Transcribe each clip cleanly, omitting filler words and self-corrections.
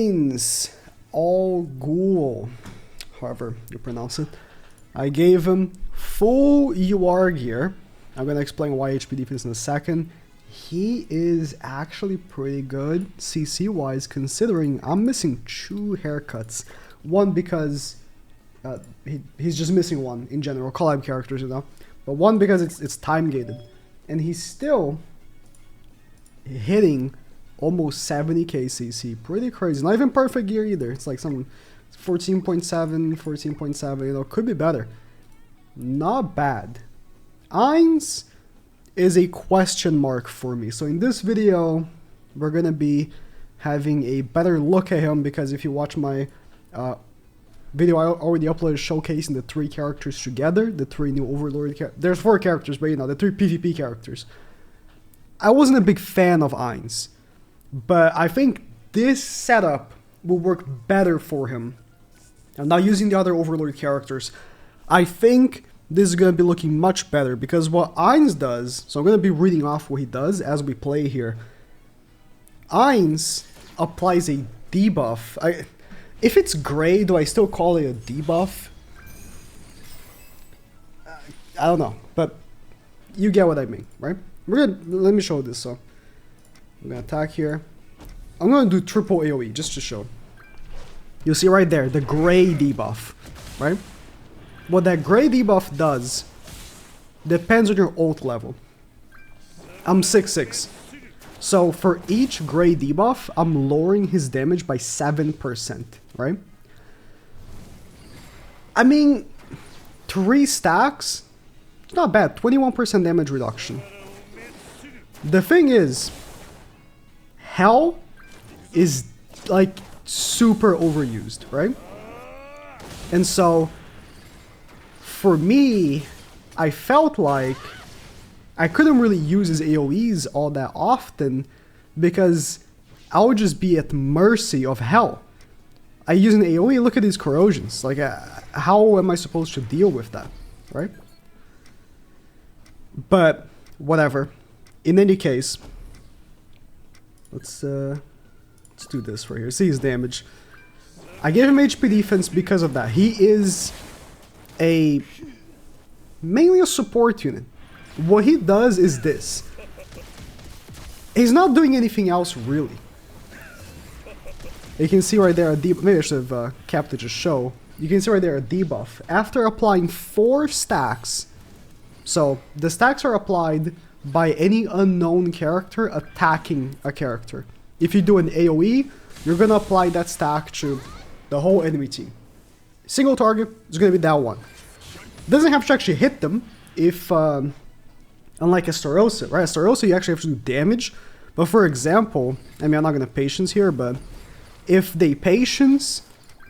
AINZ All Ghoul, however you pronounce it. I gave him full UR gear. I'm gonna explain why HP defense in a second. He is actually pretty good CC wise, considering I'm missing 2 haircuts. One because he's just missing one in general, collab characters, you know. But one because it's time gated, and he's still hitting almost 70k CC. Pretty crazy. Not even perfect gear either. It's like some 14.7, 14.7. You know, could be better. Not bad. AINZ is a question mark for me. So in this video, we're gonna be having a better look at him, because if you watch my video I already uploaded showcasing the 3 characters together, the 3 new Overlord characters. There's 4 characters, but you know, the 3 PvP characters. I wasn't a big fan of AINZ, but I think this setup will work better for him. I'm not using the other Overlord characters. I think this is going to be looking much better, because what AINZ does, so I'm going to be reading off what he does as we play here. AINZ applies a debuff. If it's gray, do I still call it a debuff? I don't know, but you get what I mean, right? Let me show this. So I'm gonna attack here. I'm gonna do triple AoE just to show. You'll see right there the gray debuff, right? What that gray debuff does depends on your ult level. I'm 6'6", so for each gray debuff, I'm lowering his damage by 7%, right? I mean, 3 stacks, it's not bad. 21% damage reduction. The thing is, Hell is like super overused, right? And so for me, I felt like I couldn't really use his AoEs all that often, because I would just be at mercy of Hell. I use an AoE, look at these corrosions. Like, how am I supposed to deal with that, right? But whatever. In any case, let's do this right here. See his damage. I gave him HP defense because of that. He is mainly a support unit. What he does is this. He's not doing anything else really. You can see right there a debuff. Maybe I should have kept it to show. You can see right there a debuff. After applying 4 stacks, so the stacks are applied by any unknown character attacking a character. If you do an AoE, you're gonna apply that stack to the whole enemy team. Single target is gonna be that one. Doesn't have to actually hit them if, unlike a Starosa, right? A Starosa you actually have to do damage. But for example, I mean, I'm not gonna patience here, but if they patience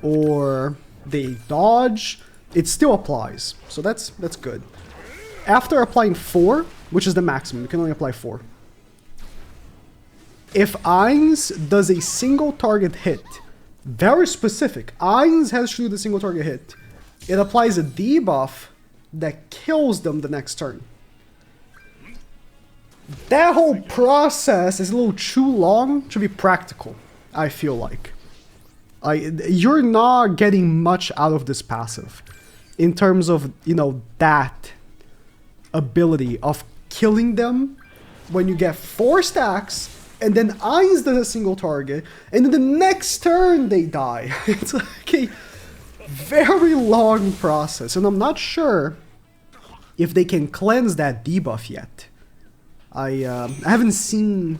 or they dodge, it still applies. So that's good. After applying 4, which is the maximum, you can only apply 4. If AINZ does a single target hit, very specific, AINZ has to do the single target hit, it applies a debuff that kills them the next turn. That whole process is a little too long to be practical, I feel like. You're not getting much out of this passive in terms of, you know, that ability of killing them when you get 4 stacks and then AINZ does a single target and then the next turn they die. It's like a very long process, and I'm not sure if they can cleanse that debuff yet. I haven't seen...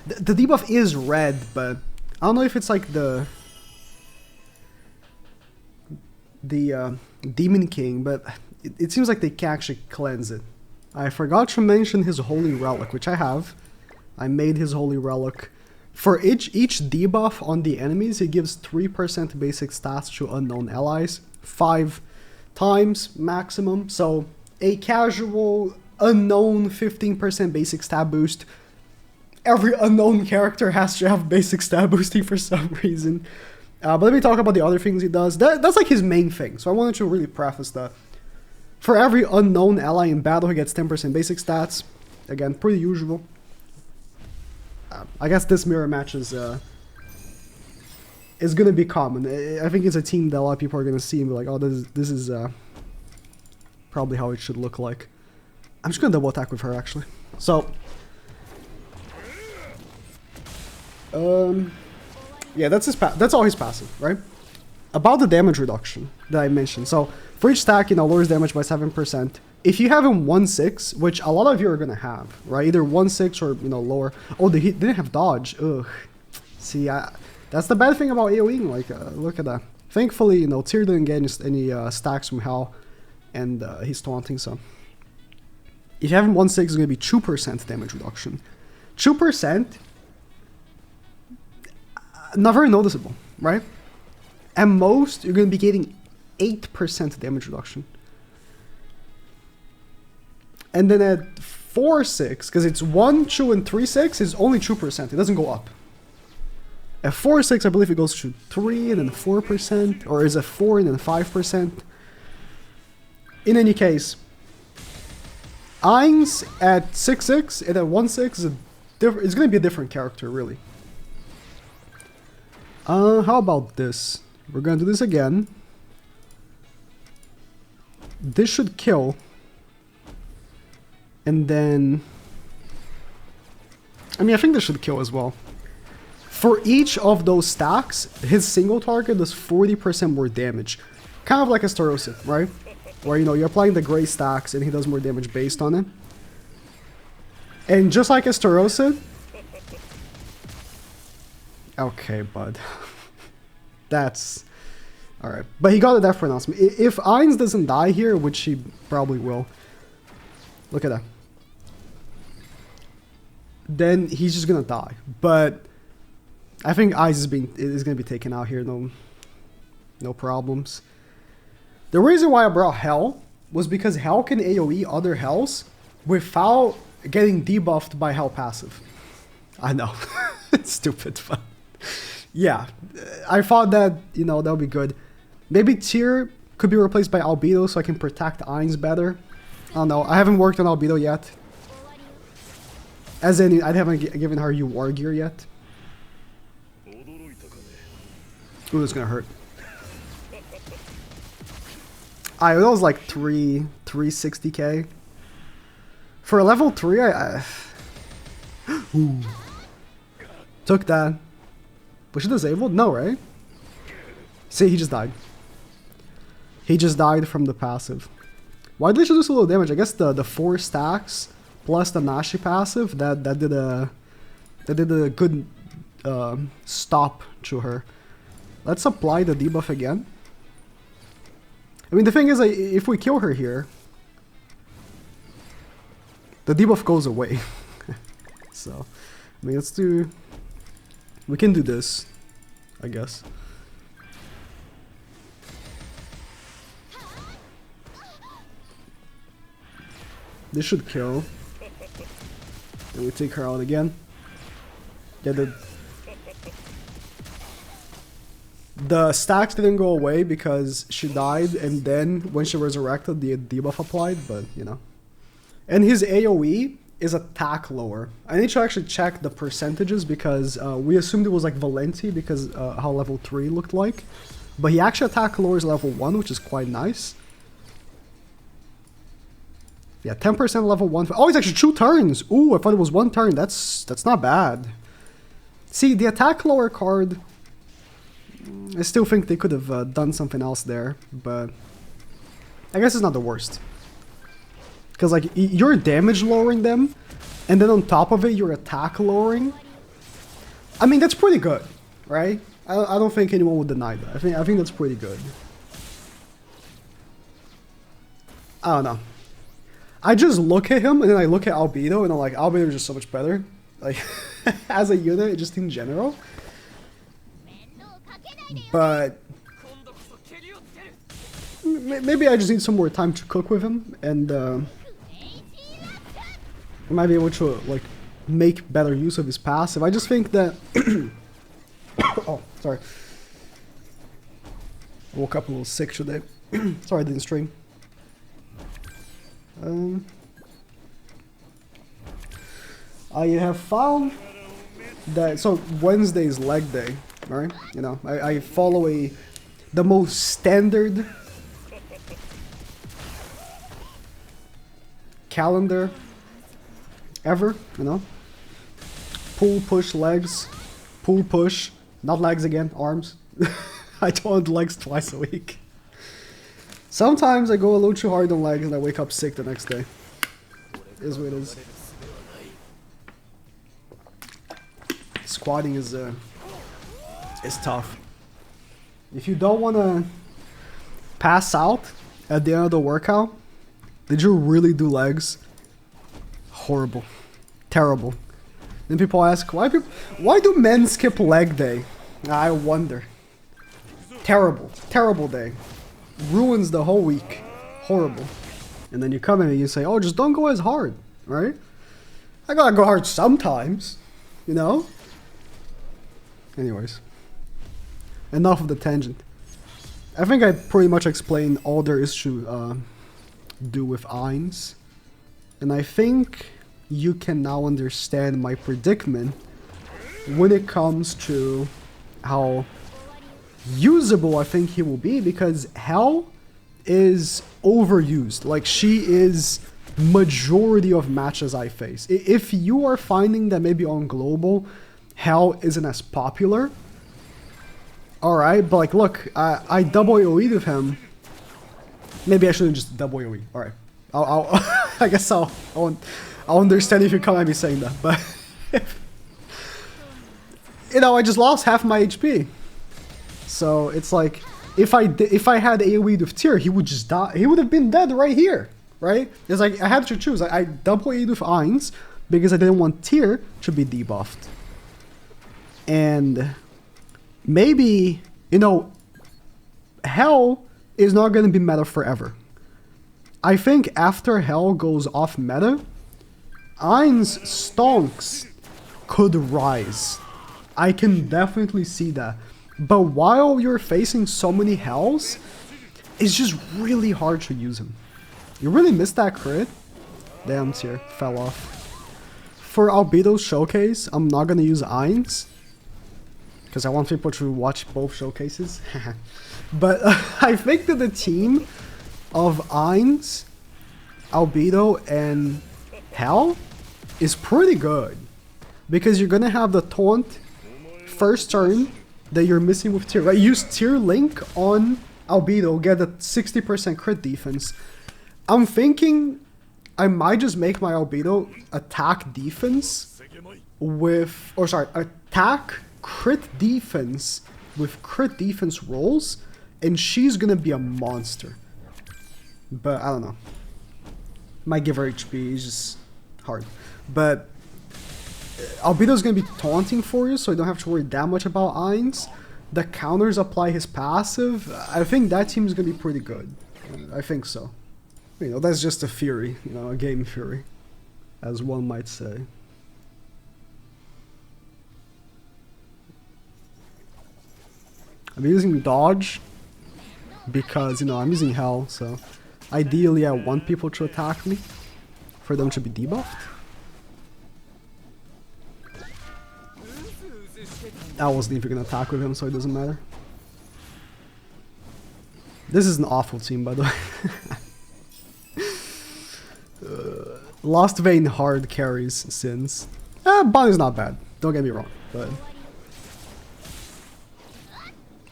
The debuff is red, but I don't know if it's like the Demon King, but it seems like they can actually cleanse it. I forgot to mention his Holy Relic, which I have. I made his Holy Relic. For each debuff on the enemies, it gives 3% basic stats to unknown allies. 5 times maximum. So a casual unknown 15% basic stat boost. Every unknown character has to have basic stat boosting for some reason. But let me talk about the other things he does. That's like his main thing. So I wanted to really preface that. For every unknown ally in battle, he gets 10% basic stats. Again, pretty usual. I guess this mirror matches is gonna be common. I think it's a team that a lot of people are gonna see and be like, oh, this is probably how it should look like. I'm just gonna double attack with her actually. So, yeah, that's all his passive, right? About the damage reduction that I mentioned. So for each stack, you know, lowers damage by 7%. If you have him 1/6, which a lot of you are gonna have, right? Either 1/6 or, you know, lower. Oh, he didn't have dodge. Ugh. See, that's the bad thing about AoEing. Like, look at that. Thankfully, you know, Tyr didn't get any stacks from Hal, and he's taunting, so. If you have him 1/6, it's gonna be 2% damage reduction. 2%, not very noticeable, right? At most, you're gonna be getting 8% damage reduction. And then at 4/6, because it's 1, 2, and 3/6, is only 2%. It doesn't go up. At 4/6, I believe it goes to 3 and then 4%, or is it 4 and then 5%? In any case, AINZ at 6/6 and at 1/6 is it's going to be a different character, really. How about this? We're going to do this again. This should kill. And then, I mean, I think this should kill as well. For each of those stacks, his single target does 40% more damage. Kind of like a Starosid, right? Where, you know, you're applying the gray stacks and he does more damage based on it. And just like a Starosid... Okay, bud. That's... Alright. But he got a death pronouncement. If AINZ doesn't die here, which he probably will... Look at that. Then he's just gonna die. But... I think AINZ is going to be taken out here, no problems. The reason why I brought Hell was because Hell can AoE other Hells without getting debuffed by Hell passive. I know, it's stupid, but yeah, I thought that, you know, that would be good. Maybe Tyr could be replaced by Albedo so I can protect AINZ better. I don't know, I haven't worked on Albedo yet. As in, I haven't given her war gear yet. Ooh, that's gonna hurt. That was like 360k. For a level 3, Ooh. Took that. Was she disabled? No, right? See, he just died. He just died from the passive. Why did she do so little damage? I guess the 4 stacks plus the Nashi passive that did a good stop to her. Let's apply the debuff again. I mean, the thing is, if we kill her here, the debuff goes away. So, I mean, we can do this, I guess. This should kill. Then we take her out again. Yeah, the stacks didn't go away because she died, and then when she resurrected, the debuff applied, but you know. And his AoE is attack lower. I need to actually check the percentages because we assumed it was like Valenti because how level 3 looked like. But he actually attack lowers level 1, which is quite nice. Yeah, 10% level 1. Oh, it's actually 2 turns! Ooh, I thought it was 1 turn. That's not bad. See, the attack lower card... I still think they could have done something else there, but I guess it's not the worst. Because like you're damage lowering them, and then on top of it you're attack lowering. I mean, that's pretty good, right? I don't think anyone would deny that. I think that's pretty good. I don't know. I just look at him and then I look at Albedo and I'm like, Albedo is just so much better. Like as a unit, just in general. But maybe I just need some more time to cook with him, and I might be able to like make better use of his passive. I just think that oh, sorry. I woke up a little sick today. Sorry I didn't stream. I have found that, so Wednesday's leg day. right? You know, I follow the most standard calendar ever, you know? Pull, push, legs. Pull, push. Not legs again, arms. I don't do legs twice a week. Sometimes I go a little too hard on legs and I wake up sick the next day. Is what it is. Squatting is tough. If you don't want to pass out at the end of the workout, did you really do legs? Horrible. Terrible. Then people ask, why do men skip leg day? I wonder. Terrible. Terrible day. Ruins the whole week. Horrible. And then you come in and you say, oh, just don't go as hard, right? I gotta go hard sometimes, you know? Anyways. Enough of the tangent. I think I pretty much explained all there is to do with AINZ. And I think you can now understand my predicament when it comes to how usable I think he will be, because Hell is overused. Like, she is majority of matches I face. If you are finding that maybe on global Hell isn't as popular, alright, but like look, I double AoE'd with him. Maybe I shouldn't just double AoE. Alright. I guess I'll understand if you come at me saying that, but you know, I just lost half my HP. So it's like, if I had AoE with Tyr, he would just die. He would have been dead right here, right? It's like I had to choose. I double AoE'd with AINZ because I didn't want Tyr to be debuffed. And maybe, you know, Hell is not going to be meta forever. I think after Hell goes off meta, AINZ stonks could rise. I can definitely see that. But while you're facing so many Hells, it's just really hard to use him. You really missed that crit? Damn, Tyr fell off. For Albedo's showcase, I'm not gonna use AINZ, because I want people to watch both showcases. But I think that the team of AINZ, Albedo, and Hell is pretty good. Because you're gonna have the taunt first turn that you're missing with Tyr, right? Use Tyr Link on Albedo, get a 60% crit defense. I'm thinking I might just make my Albedo attack defense with, or sorry, attack crit defense with crit defense rolls, and she's gonna be a monster. But I don't know. Might give her HP, it's just hard. But Albedo's gonna be taunting for you, so you don't have to worry that much about AINZ. The counters apply his passive. I think that team is gonna be pretty good. I think so. You know, that's just a theory, you know, a game theory, as one might say. I'm using dodge because, you know, I'm using Hell, so ideally I want people to attack me for them to be debuffed. I wasn't even gonna attack with him, so it doesn't matter. This is an awful team, by the way. Lost Vein hard carries Sins. Bond is not bad, don't get me wrong, but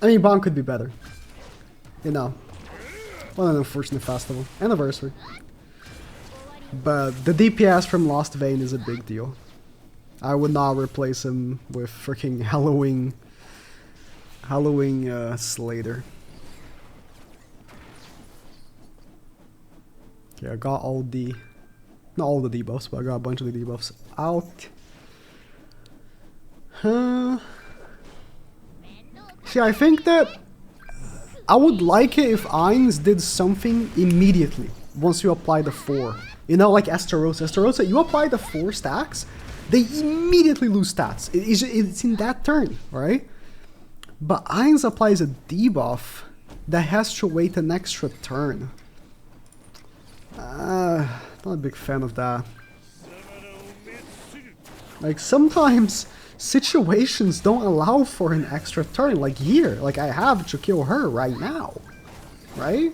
I mean, Bond could be better. You know, what an unfortunate festival. Anniversary. But the DPS from Lost Vein is a big deal. I would not replace him with freaking Halloween Slater. Okay, I got all the, not all the debuffs, but I got a bunch of the debuffs out. See, I think that I would like it if AINZ did something immediately once you apply the 4. You know, like Esterosa. Esterosa, you apply the 4 stacks, they immediately lose stats. It's in that turn, right? But AINZ applies a debuff that has to wait an extra turn. Not a big fan of that. Like, sometimes situations don't allow for an extra turn. Like here, like I have to kill her right now, right?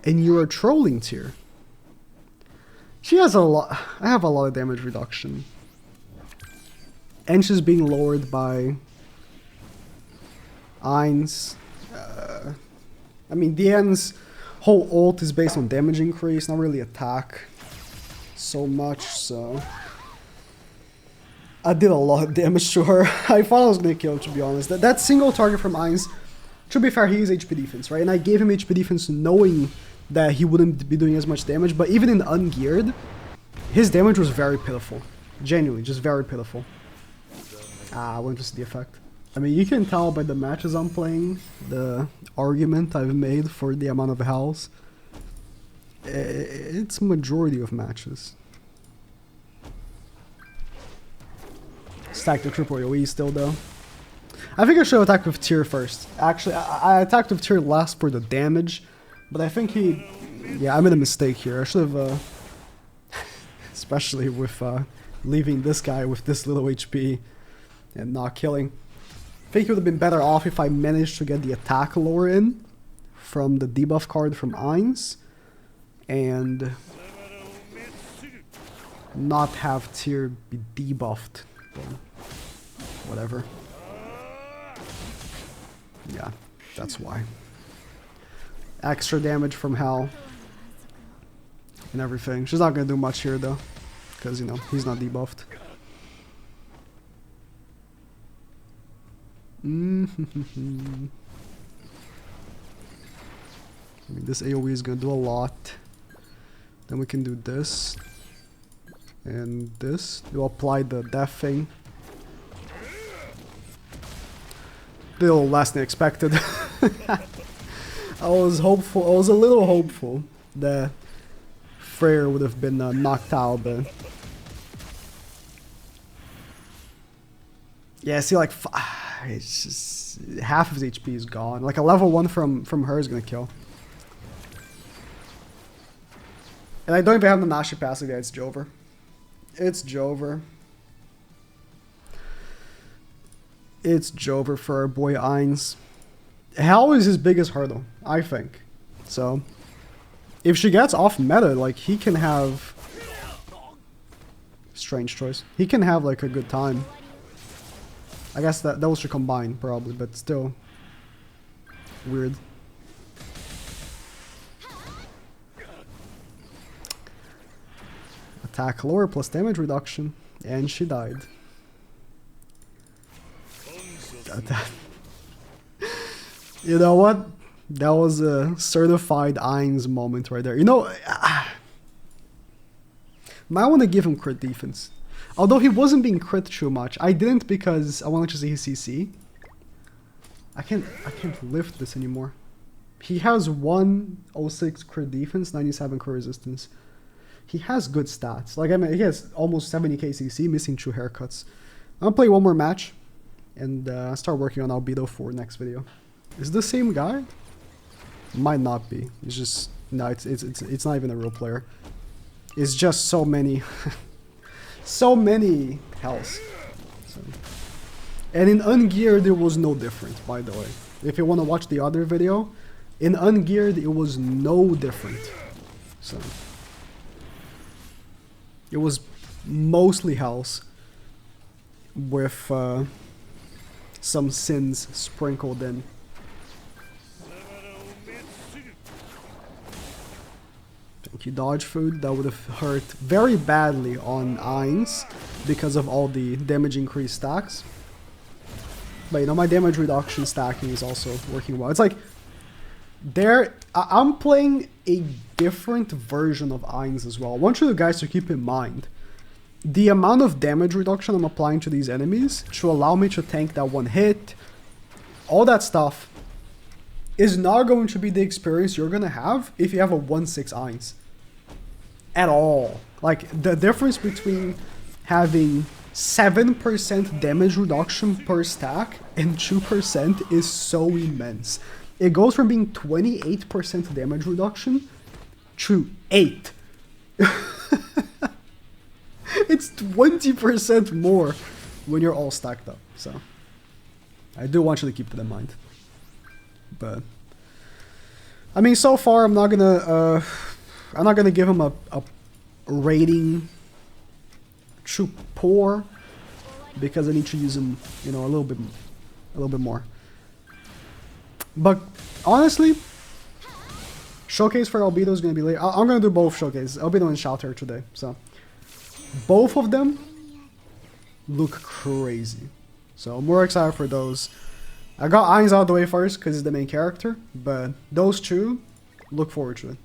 And you are trolling Tyr. She has a lot. I have a lot of damage reduction. And she's being lowered by AINZ. I mean, the AINZ whole ult is based on damage increase, not really attack so much, so... I did a lot of damage to her. I thought I was gonna kill her, to be honest. That single target from AINZ, to be fair, he is HP defense, right? And I gave him HP defense knowing that he wouldn't be doing as much damage, but even in ungeared, his damage was very pitiful. Genuinely, just very pitiful. I went to see the effect. I mean, you can tell by the matches I'm playing, the argument I've made for the amount of health. It's majority of matches. Stack the triple AoE still though. I think I should have attacked with Tyr first. Actually, I attacked with Tyr last for the damage. But I think he... Yeah, I made a mistake here. I should have... especially with leaving this guy with this little HP and not killing. I think it would have been better off if I managed to get the attack lore in from the debuff card from AINZ and not have Tyr be debuffed. But whatever. Yeah, that's why. Extra damage from Hell and everything. She's not gonna do much here though, because you know he's not debuffed. I mean, this AoE is gonna do a lot. Then we can do this and this. We'll apply the death thing. A little less than expected. I was hopeful. I was a little hopeful that Freyr would have been knocked out, but yeah, see, like it's just half of his HP is gone. Like a level 1 from her is gonna kill, and I don't even have the Nashi passive yet. It's Jover. It's Jover. It's Jover for our boy AINZ. Hell is his biggest hurdle, I think. So, if she gets off meta, like, he can have... Strange choice. He can have, like, a good time. I guess that those should combine, probably, but still... weird. Attack lower plus damage reduction. And she died. You know what? That was a certified AINZ moment right there. You know, might want to give him crit defense. Although he wasn't being crit too much. I didn't because I wanted to see his CC. I can't lift this anymore. He has 106 crit defense, 97 crit resistance. He has good stats. Like, I mean, he has almost 70k CC, missing 2 haircuts. I'm gonna play one more match and start working on Albedo for next video. Is the same guy? Might not be. It's just no. It's not even a real player. It's just so many, so many health. So. And in ungeared, it was no different. By the way, if you want to watch the other video, in ungeared it was no different. So it was mostly health with some sins sprinkled in. Thank you, dodge food. That would have hurt very badly on AINZ because of all the damage increase stacks. But you know, my damage reduction stacking is also working well. It's like I'm playing a different version of AINZ as well. I want you guys to keep in mind the amount of damage reduction I'm applying to these enemies to allow me to tank that one hit. All that stuff is not going to be the experience you're going to have if you have a 1-6 AINZ. At all. Like, the difference between having 7% damage reduction per stack and 2% is so immense. It goes from being 28% damage reduction to 8. It's 20% more when you're all stacked up. So I do want you to keep that in mind. But I mean, so far I'm not gonna give him a rating too poor because I need to use him, you know, a little bit more. But honestly, showcase for Albedo is gonna be late. I'm gonna do both showcases, Albedo and Shelter today. So both of them look crazy. So I'm more excited for those. I got AINZ out of the way first because he's the main character, but those two, look forward to it.